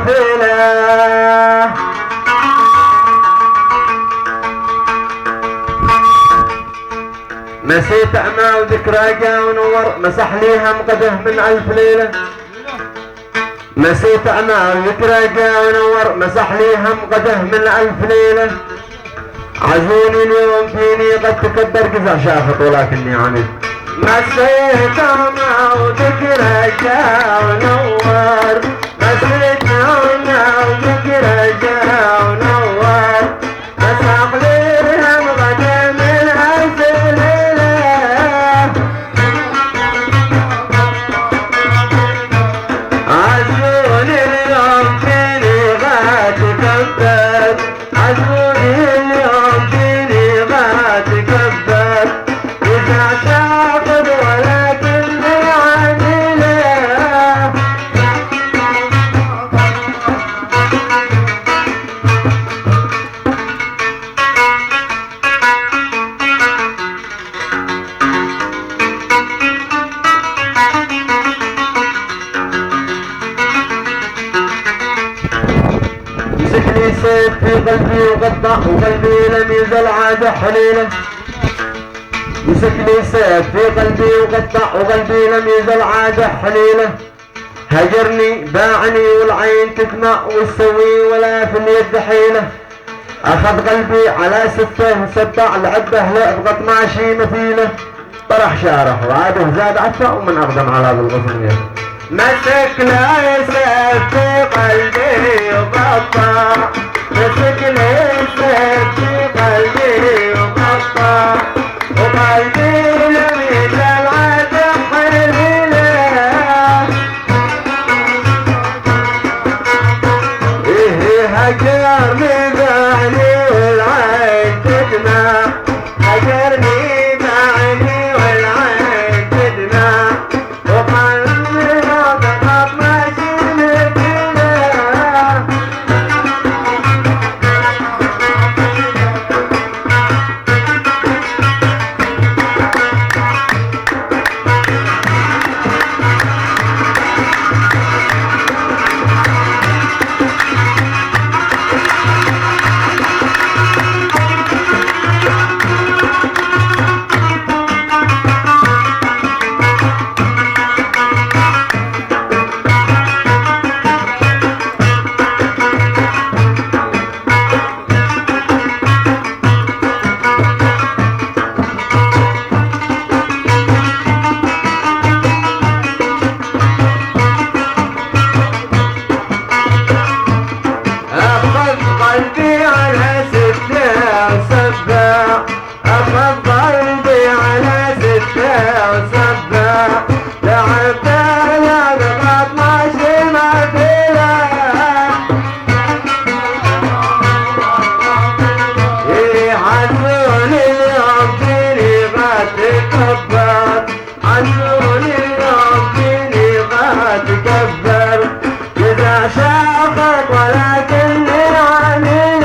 فيله نسيت أعمى وذكرى جا ونور مسح لي هم قده من ألف ليلة نسيت أعمى وذكرى جا ونور مسح لي هم قده من ألف ليلة عزوني اليوم فيني قد تكبر قزع شافط ولكني عميد نسيت أعمى وذكرى جا ونور نسيت أعمى وذكرى جا ونور مسح لي هم قده من ألف ليلة عزوني اليوم فيني غاد تكبر عزوني اليوم فيني غاد تكبر إذا تاخذ ولكني عامله مسك لي سيف في قلبي وقطع وقلبي لم يزل عاد حليله مسك لي سيف في قلبي وقطع وقلبي لم يزل عاد حليله هجرني باعني والعين تدمع والسوي ولا في اليد حيله اخذ قلبي على سته وسبع لعبه لعبقت ماشي مثيله طرح شارح وعاده زاد عفا ومن اقدم على ذي الغصنيه مسك لي سيف في قلبي وقطع مسك لي سيف في قلبي وقطع وقلبي لم يزل عاد حليله إيه هجرني بعيني والعين تدمع هجرني بعيني والعين تدمع وقلبي ناطقت ماشي مثيله أخذ قلبي على سته وسبع أخذ قلبي على سته وسبع لعبته لعبقت ماشي مثيله إيه عزوني اليوم فيني غاد تكبر عزوني اليوم فيني غاد تكبر إذا شاخط ولكني عميل